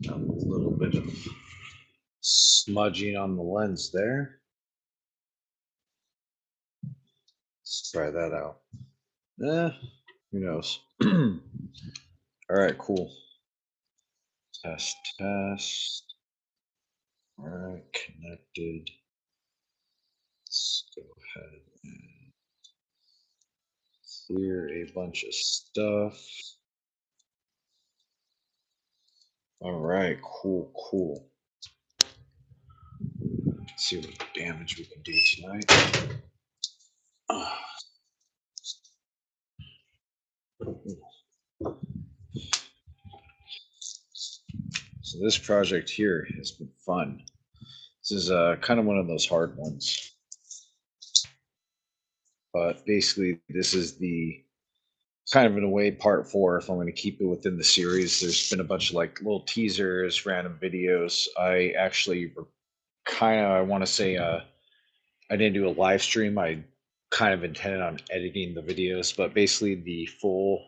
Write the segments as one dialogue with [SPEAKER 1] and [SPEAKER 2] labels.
[SPEAKER 1] A little bit of smudging on the lens there. Let's try that out. Who knows? All right, cool. Test, test. All right, connected. Let's go ahead and clear a bunch of stuff. All right, cool, cool. Let's see what damage we can do tonight. So this project here has been fun. This is kind of one of those hard ones. But basically, this is the kind of in a way part 4 if I'm going to keep it within the series. There's been a bunch of like little teasers, random videos. I actually I want to say I didn't do a live stream. I kind of intended on editing the videos, but basically the full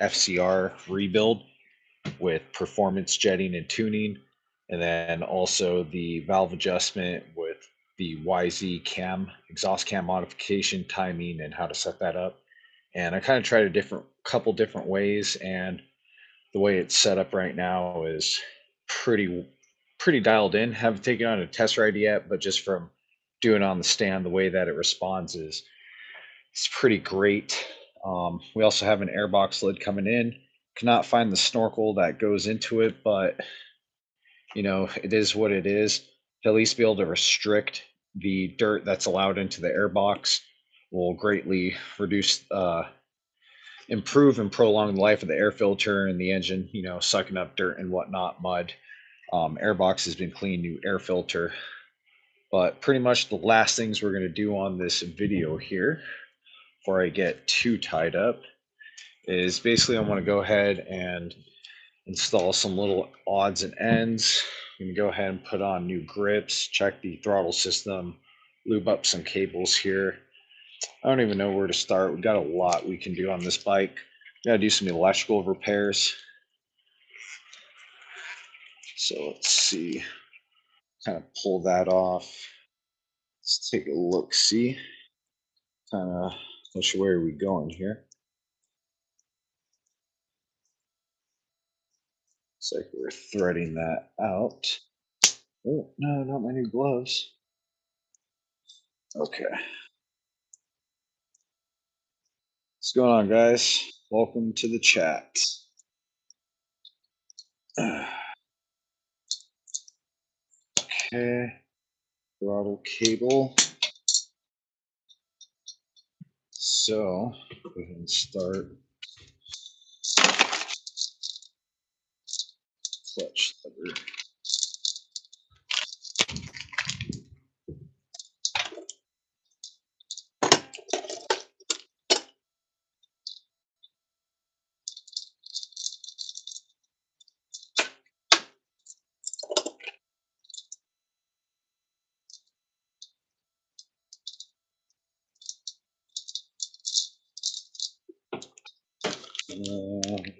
[SPEAKER 1] FCR rebuild with performance jetting and tuning, and then also the valve adjustment with the YZ cam, exhaust cam modification, timing, and how to set that up. And I kind of tried a couple different ways, and the way it's set up right now is pretty dialed in. Haven't taken on a test ride yet, but just from doing it on the stand, the way that it responds is it's pretty great. We also have an airbox lid coming in. Cannot find the snorkel that goes into it, but it is what it is. To at least be able to restrict the dirt that's allowed into the airbox will greatly improve and prolong the life of the air filter and the engine, sucking up dirt and whatnot, mud. Airbox has been clean, new air filter. But pretty much the last things we're going to do on this video here, before I get too tied up, is basically I want to go ahead and install some little odds and ends. I'm going to go ahead and put on new grips, check the throttle system, lube up some cables here. I don't even know where to start. We've got a lot we can do on this bike. Got to do some electrical repairs. So let's see. Kind of pull that off. Let's take a look. See, kind of which way are we going here? Looks like we're threading that out. Oh no, not my new gloves. Okay. What's going on, guys? Welcome to the chat. Okay, throttle cable. So go ahead and start clutch lever.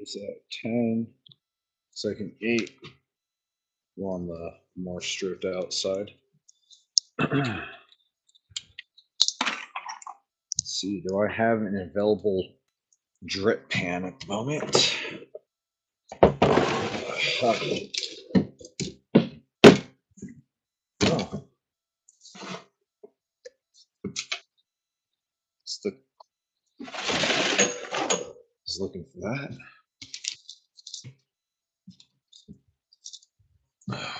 [SPEAKER 1] Is that 10? Second 8. We're on the more stripped out side. Let's see, do I have an available drip pan at the moment? Oh. Just looking for that.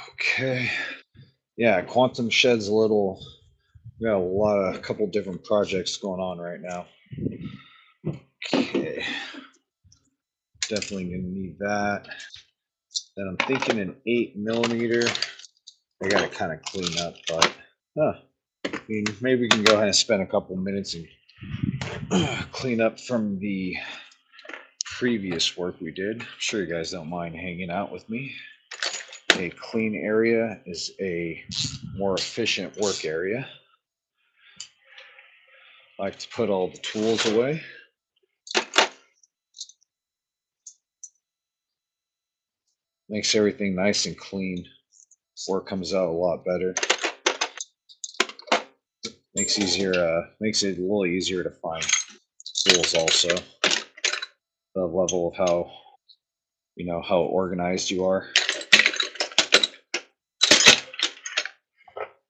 [SPEAKER 1] Okay. Yeah, Quantum Shed's a little. We got a couple different projects going on right now. Okay. Definitely gonna need that. Then I'm thinking an 8mm. I gotta kind of clean up, but I mean, maybe we can go ahead and spend a couple minutes and clean up from the previous work we did. I'm sure you guys don't mind hanging out with me. A clean area is a more efficient work area. I like to put all the tools away. Makes everything nice and clean. Work comes out a lot better. Makes it a little easier to find tools also. The level of how organized you are.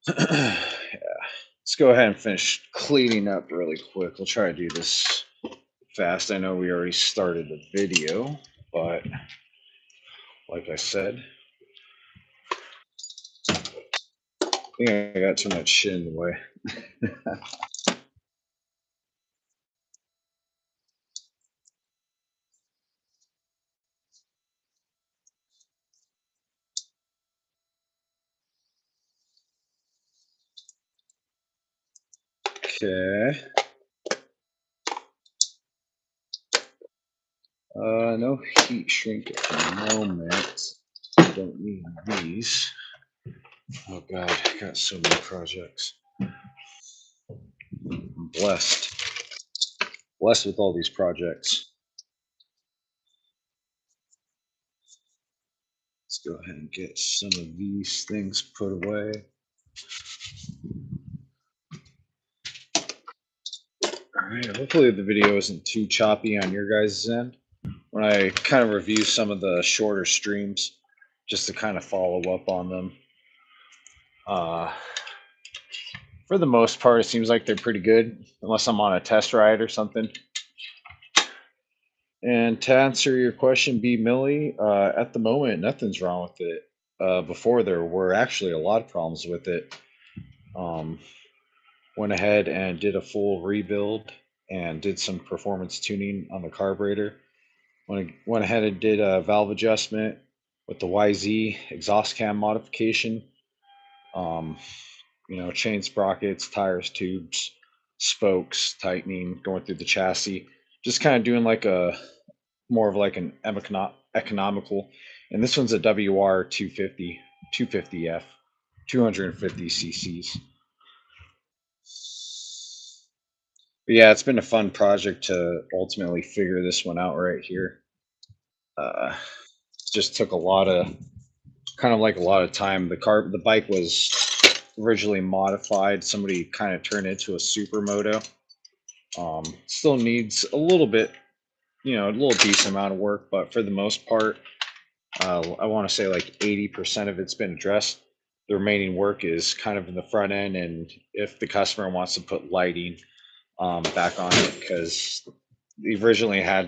[SPEAKER 1] Yeah. Let's go ahead and finish cleaning up really quick. We'll try to do this fast. I know we already started the video, but like I said, I think I got too much shit in the way. Okay. No heat shrink at the moment. Don't need these. Oh god, I got so many projects. I'm blessed. Blessed with all these projects. Let's go ahead and get some of these things put away. All right, hopefully the video isn't too choppy on your guys' end. When I kind of review some of the shorter streams, just to kind of follow up on them. For the most part, it seems like they're pretty good, unless I'm on a test ride or something. And to answer your question, B. Millie, at the moment, nothing's wrong with it. Before there were actually a lot of problems with it. Went ahead and did a full rebuild and did some performance tuning on the carburetor. Went ahead and did a valve adjustment with the YZ exhaust cam modification. Um, chain sprockets, tires, tubes, spokes, tightening, going through the chassis. Just kind of doing like a more of like an economical. And this one's a WR250 250F, 250 cc's. But yeah, it's been a fun project to ultimately figure this one out right here. Just took a lot of time. The bike was originally modified. Somebody kind of turned it into a supermoto. Still needs a little bit, a little decent amount of work, but for the most part, I want to say like 80% of it's been addressed. The remaining work is kind of in the front end, and if the customer wants to put lighting back on it, because we originally had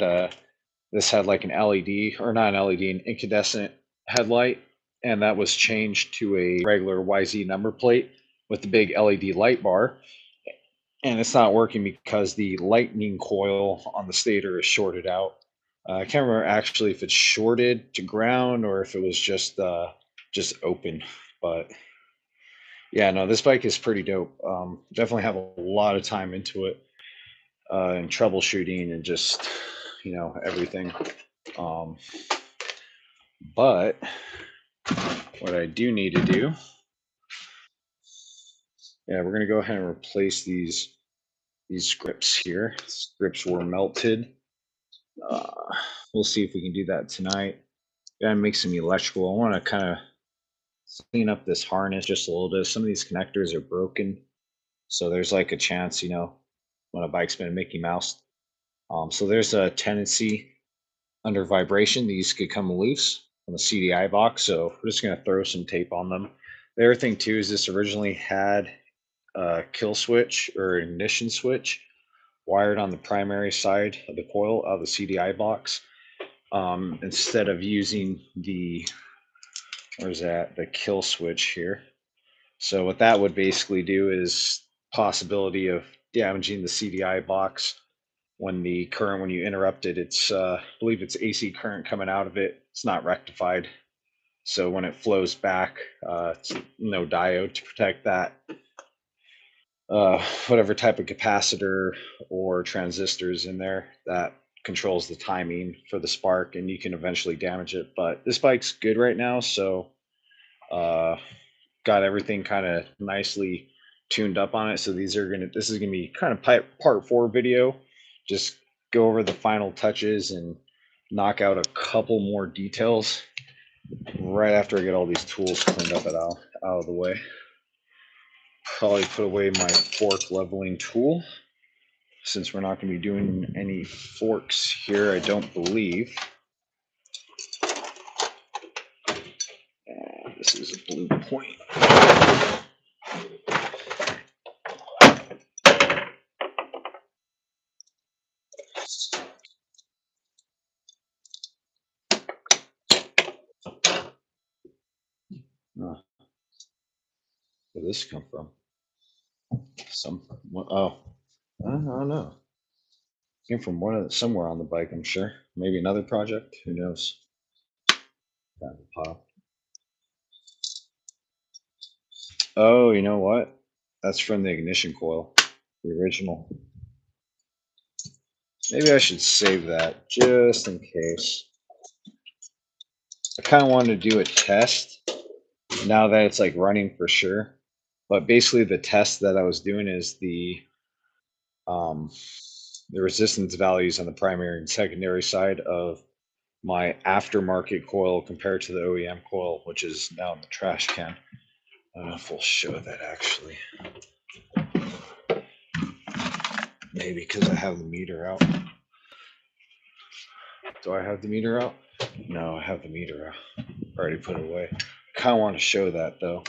[SPEAKER 1] this had like an LED, or not an LED, an incandescent headlight, and that was changed to a regular YZ number plate with the big LED light bar. And it's not working because the lightning coil on the stator is shorted out. I can't remember actually if it's shorted to ground or if it was just open. But yeah, no, this bike is pretty dope. Definitely have a lot of time into it, and troubleshooting and just everything. But what I do need to do, yeah, we're gonna go ahead and replace these grips here. These grips were melted. We'll see if we can do that tonight. Gotta make some electrical. I want to kind of clean up this harness just a little bit. Some of these connectors are broken, so there's like a chance, when a bike's been Mickey Mouse. So there's a tendency under vibration these could come loose on the CDI box. So we're just gonna throw some tape on them. The other thing too is this originally had a kill switch or ignition switch wired on the primary side of the coil of the CDI box. Instead of using the kill switch here. So what that would basically do is possibility of damaging the CDI box when you interrupt it, it's I believe it's AC current coming out of it. It's not rectified. So when it flows back, it's no diode to protect that. Whatever type of capacitor or transistors in there that controls the timing for the spark, and you can eventually damage it. But this bike's good right now, so got everything kind of nicely tuned up on it. So this is gonna be kind of part 4 video. Just go over the final touches and knock out a couple more details. right after I get all these tools cleaned up and out of the way. Probably put away my fork leveling tool, since we're not going to be doing any forks here, I don't believe. This is a blue point. Oh, where did this come from? Oh, I don't know. Came from somewhere on the bike, I'm sure. Maybe another project. Who knows? That will pop. Oh, you know what? That's from the ignition coil, the original. Maybe I should save that just in case. I kind of wanted to do a test now that it's like running for sure. But basically, the test that I was doing is the resistance values on the primary and secondary side of my aftermarket coil compared to the OEM coil, which is now in the trash can. I don't know if we'll show that actually. Maybe because I have the meter out. Do I have the meter out? No, I have the meter out. Already put it away. Kind of want to show that though.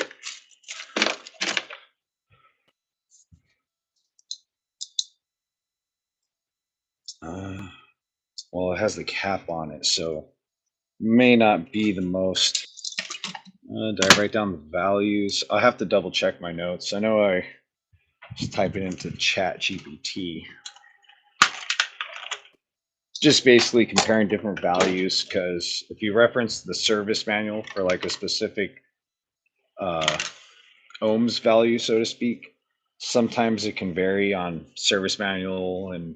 [SPEAKER 1] Well, it has the cap on it, so may not be the most. Did I write down the values? I'll have to double check my notes. I know I was typing into Chat GPT. Just basically comparing different values, because if you reference the service manual for like a specific ohms value, so to speak, sometimes it can vary on service manual and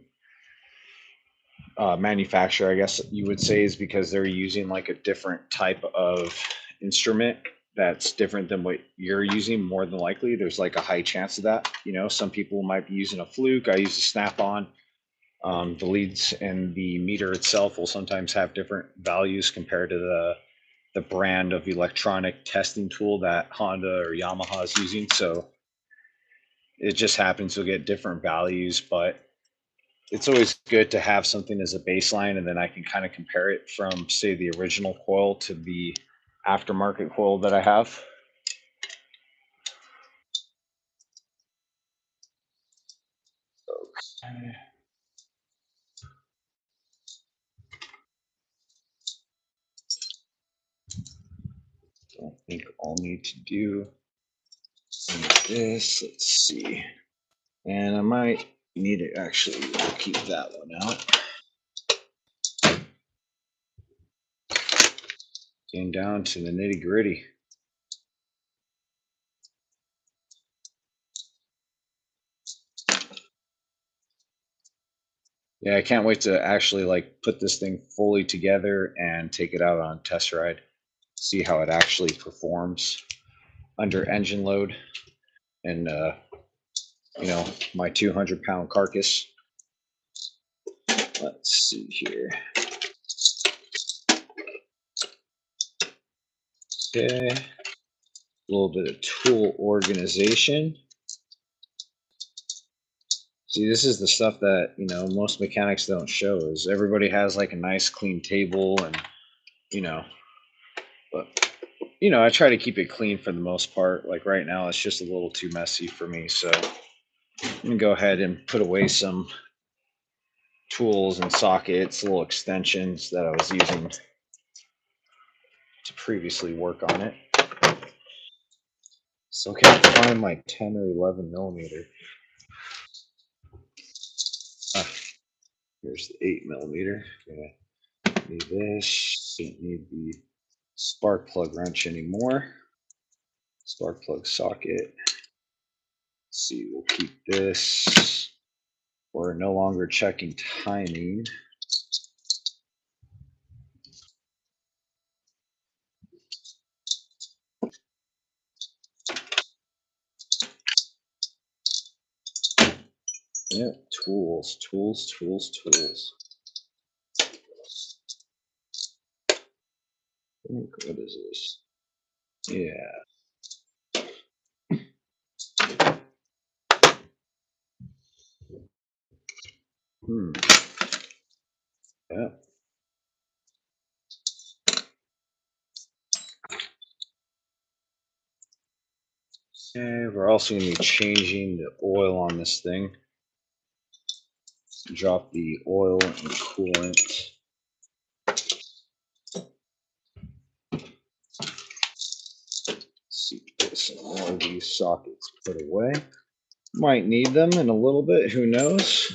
[SPEAKER 1] manufacturer, I guess you would say, is because they're using like a different type of instrument that's different than what you're using. More than likely, there's like a high chance of that. You know, some people might be using a fluke. I use a snap-on. The leads and the meter itself will sometimes have different values compared to the brand of electronic testing tool that Honda or Yamaha is using. So it just happens to get different values, but it's always good to have something as a baseline, and then I can kind of compare it from, say, the original coil to the aftermarket coil that I have. Okay. Don't think I'll need to do this. Let's see. And I might need to actually keep that one out. Getting down to the nitty gritty. Yeah, I can't wait to actually like put this thing fully together and take it out on a test ride. See how it actually performs under engine load and you know, my 200-pound carcass. Let's see here. Okay. A little bit of tool organization. See, this is the stuff that, you know, most mechanics don't show, is everybody has like a nice clean table and, you know, but, you know, I try to keep it clean for the most part. Like right now, it's just a little too messy for me. So I'm going to go ahead and put away some tools and sockets, little extensions that I was using to previously work on it. So can't find my 10 or 11 millimeter. Here's the 8 millimeter. Gonna need this. Don't need the spark plug wrench anymore. Spark plug socket. Let's see, we'll keep this. We're no longer checking timing. Yep, tools. What is this? Yeah. Yeah. Okay, we're also going to be changing the oil on this thing. Drop the oil and coolant. See, put some more of these sockets put away. Might need them in a little bit, who knows?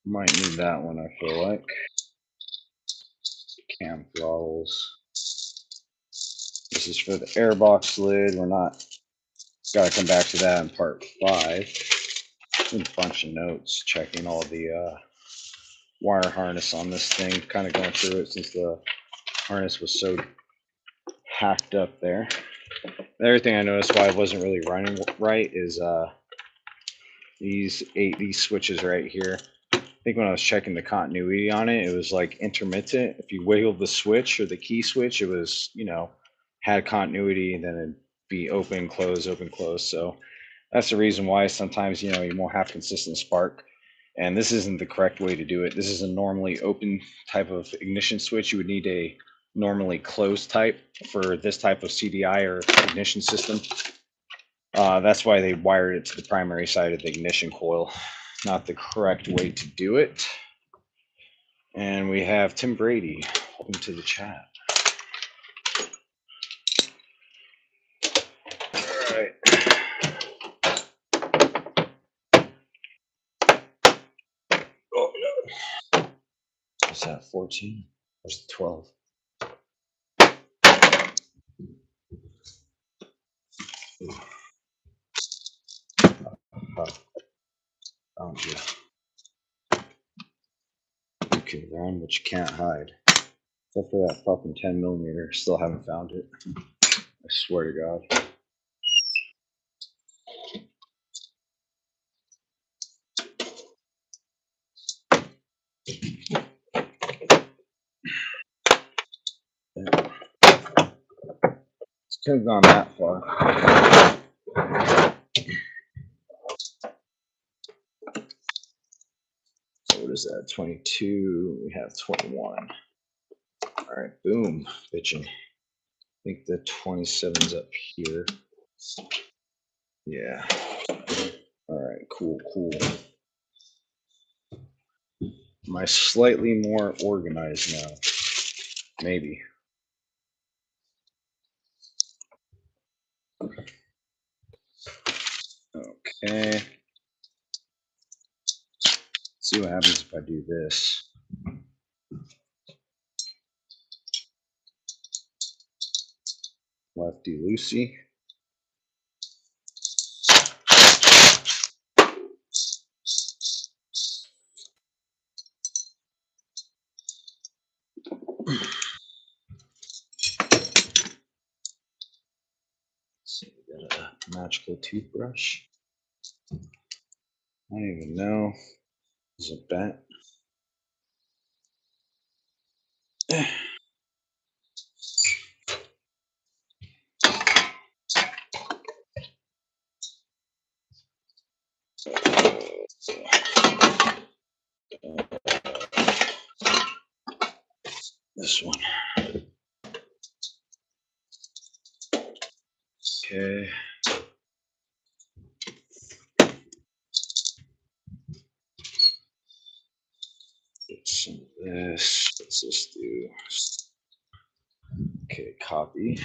[SPEAKER 1] Might need that one, I feel like. Cam throttles. This is for the airbox lid. We're not, got to come back to that in part 5. A bunch of notes, checking all the wire harness on this thing, kind of going through it since the harness was so hacked up there. The other thing I noticed why it wasn't really running right is these switches right here. I think when I was checking the continuity on it, it was like intermittent. If you wiggled the switch or the key switch, it was, you know, had continuity, then it'd be open, close, open, close. So that's the reason why sometimes, you know, you won't have consistent spark. And this isn't the correct way to do it. This is a normally open type of ignition switch. You would need a normally closed type for this type of CDI or ignition system. That's why they wired it to the primary side of the ignition coil. Not the correct way to do it. And we have Tim Brady. Welcome to the chat. All right. Oh no. What's that, 14? Where's the 12? Found you. You can run, but you can't hide. Except for that fucking 10mm. Still haven't found it. I swear to God. Yeah. It could have gone that far. So what is that? 22. We have 21. All right, boom, bitching. I think the 27's up here. Yeah. All right, cool. Am I slightly more organized now? Maybe. Okay. See what happens if I do this. Lefty loosey. See, we got a magical toothbrush. I don't even know. Is it bat? This one. Okay. Get some of this. What's this do? Okay, copy.